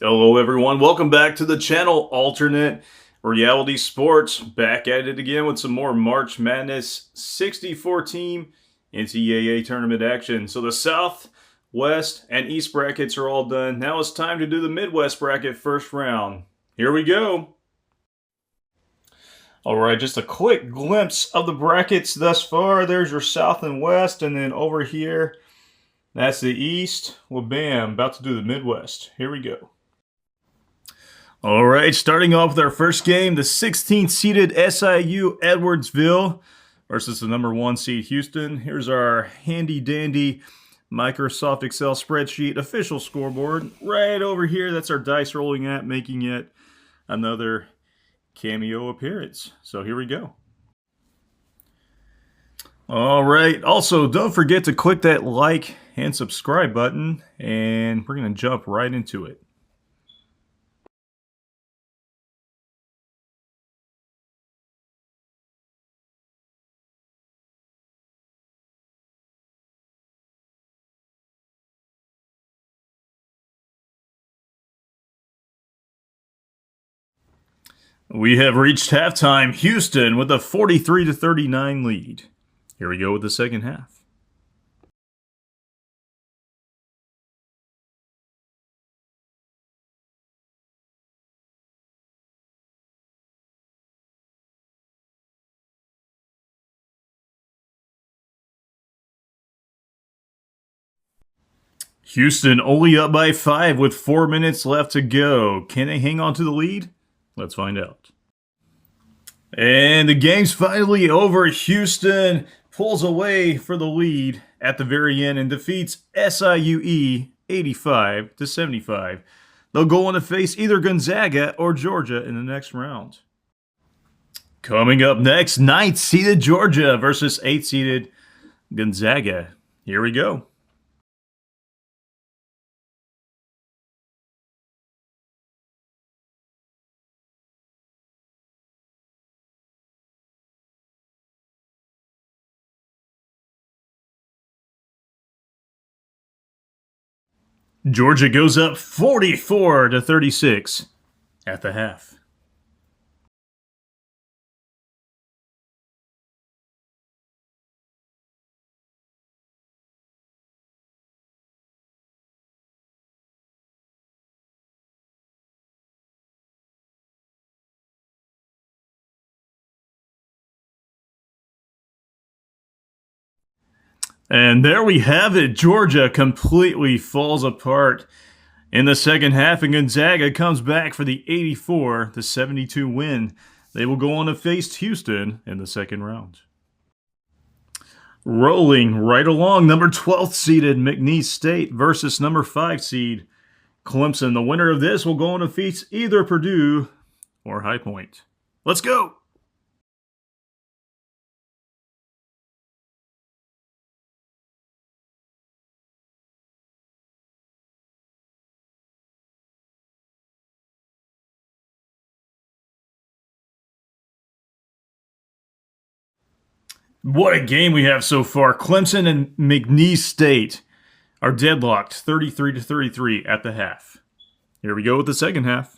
Hello, everyone. Welcome back to the channel. Alternate Reality Sports. Back at it again with some more March Madness 64-team NCAA tournament action. So the South, West, and East brackets are all done. Now it's time to do the Midwest bracket first round. Here we go. All right, just a quick glimpse of the brackets thus far. There's your South and West, and then over here, that's the East. Well, bam, about to do the Midwest. Here we go. All right, starting off with our first game, the 16th seeded SIU Edwardsville versus the number 1 seed Houston. Here's our handy dandy Microsoft Excel spreadsheet official scoreboard. Right over here, that's our dice rolling at, making it another cameo appearance. So here we go. All right, also don't forget to click that like and subscribe button, and we're going to jump right into it. We have reached halftime. Houston with a 43-39 lead. Here we go with the second half. Houston only up by 5 with 4 minutes left to go. Can they hang on to the lead? Let's find out. And the game's finally over. Houston pulls away for the lead at the very end and defeats SIUE 85-75. They'll go on to face either Gonzaga or Georgia in the next round. Coming up next, 9th seeded Georgia versus 8th seeded Gonzaga. Here we go. Georgia goes up 44-36 at the half. And there we have it. Georgia completely falls apart in the second half, and Gonzaga comes back for the 84-72 win. They will go on to face Houston in the second round. Rolling right along, number 12th seeded McNeese State versus number 5 seed Clemson. The winner of this will go on to face either Purdue or High Point. Let's go! What a game we have so far. Clemson and McNeese State are deadlocked 33-33 at the half. Here we go with the second half.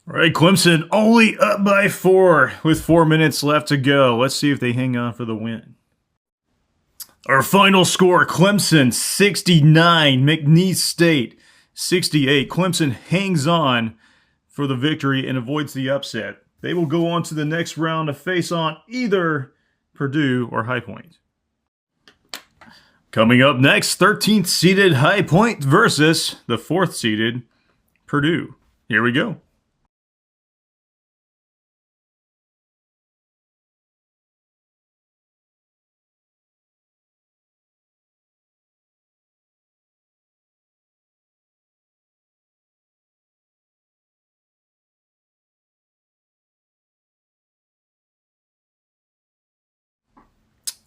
All right, Clemson only up by 4 with 4 minutes left to go. Let's see if they hang on for the win. Our final score, Clemson 69, McNeese State 68. Clemson hangs on for the victory and avoids the upset. They will go on to the next round to face on either Purdue or High Point. Coming up next, 13th seeded High Point versus the 4th seeded Purdue. Here we go.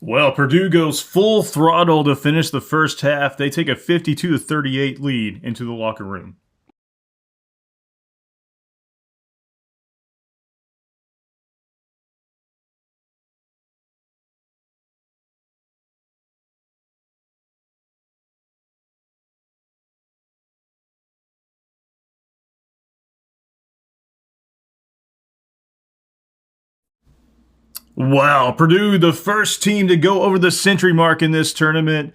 Well, Purdue goes full throttle to finish the first half. They take a 52-38 lead into the locker room. Wow, Purdue, the first team to go over the century mark in this tournament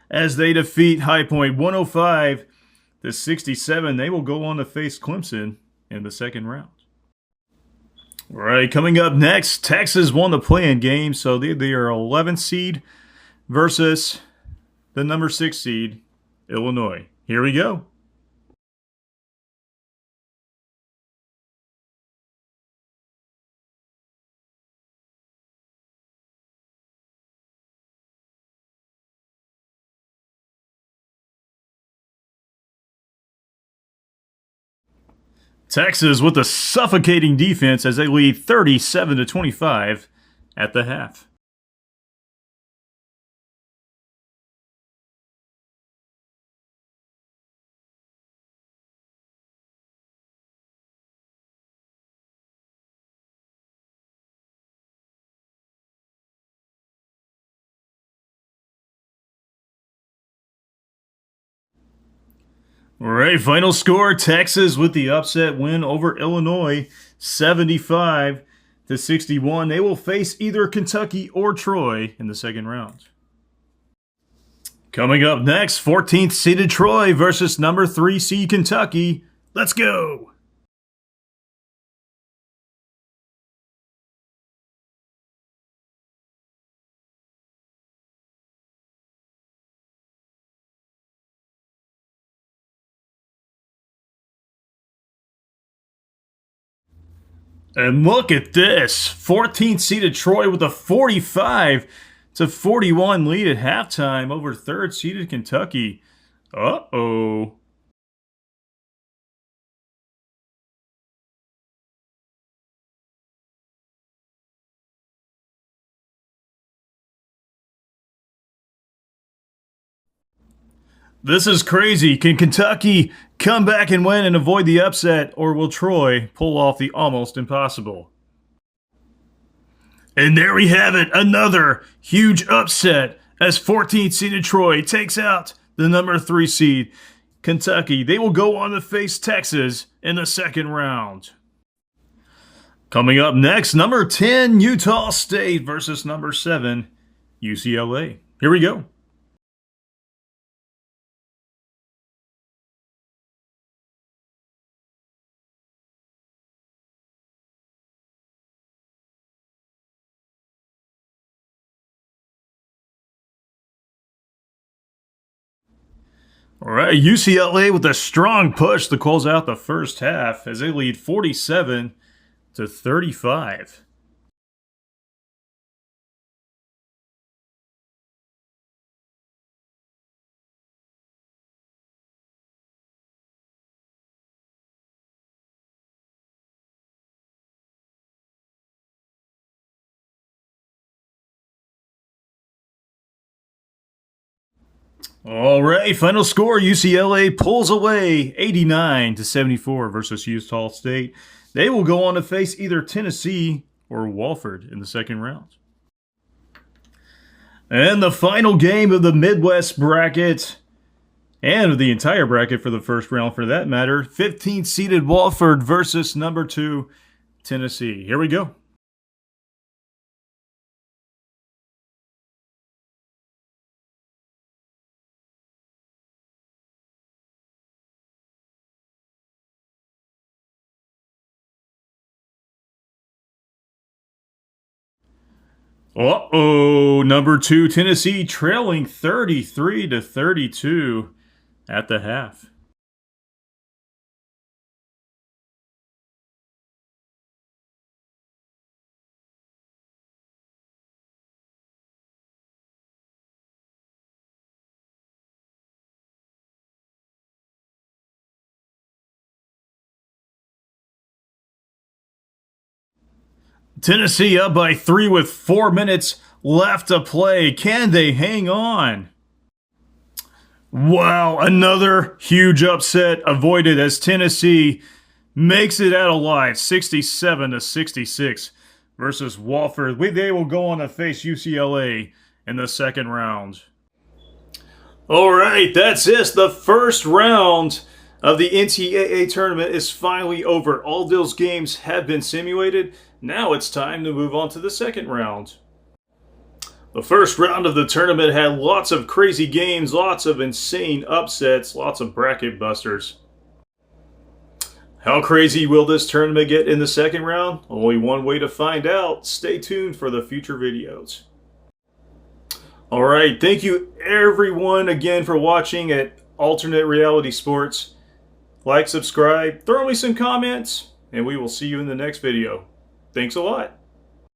as they defeat High Point 105-67. They will go on to face Clemson in the second round. All right, coming up next, Texas won the play-in game, so they are 11th seed versus the number 6 seed, Illinois. Here we go. Texas with a suffocating defense as they lead 37-25 at the half. All right, final score, Texas with the upset win over Illinois, 75-61. They will face either Kentucky or Troy in the second round. Coming up next, 14th seeded Troy versus number 3 seed Kentucky. Let's go! And look at this, 14th seeded Troy with a 45-41 lead at halftime over 3rd seeded Kentucky. Uh-oh. This is crazy. Can Kentucky come back and win and avoid the upset, or will Troy pull off the almost impossible? And there we have it, another huge upset as 14th seeded Troy takes out the number 3 seed Kentucky. They will go on to face Texas in the second round. Coming up next, number 10 Utah State versus number 7 UCLA. Here we go. All right, UCLA with a strong push to close out the first half as they lead 47-35. All right, final score, UCLA pulls away 89-74 versus Utah State. They will go on to face either Tennessee or Wofford in the second round. And the final game of the Midwest bracket, and of the entire bracket for the first round for that matter, 15th seeded Wofford versus number 2 Tennessee. Here we go. Uh-oh, number 2 Tennessee trailing 33-32 at the half. Tennessee up by 3 with 4 minutes left to play. Can they hang on? Wow, another huge upset avoided as Tennessee makes it out alive, 67-66 versus Wofford. They will go on to face UCLA in the second round. All right, that's it. The first round of the NCAA tournament is finally over. All those games have been simulated. Now it's time to move on to the second round. The first round of the tournament had lots of crazy games, lots of insane upsets, lots of bracket busters. How crazy will this tournament get in the second round? Only one way to find out. Stay tuned for the future videos. Alright, thank you everyone again for watching at Alternate Reality Sports. Like, subscribe, throw me some comments, and we will see you in the next video. Thanks a lot.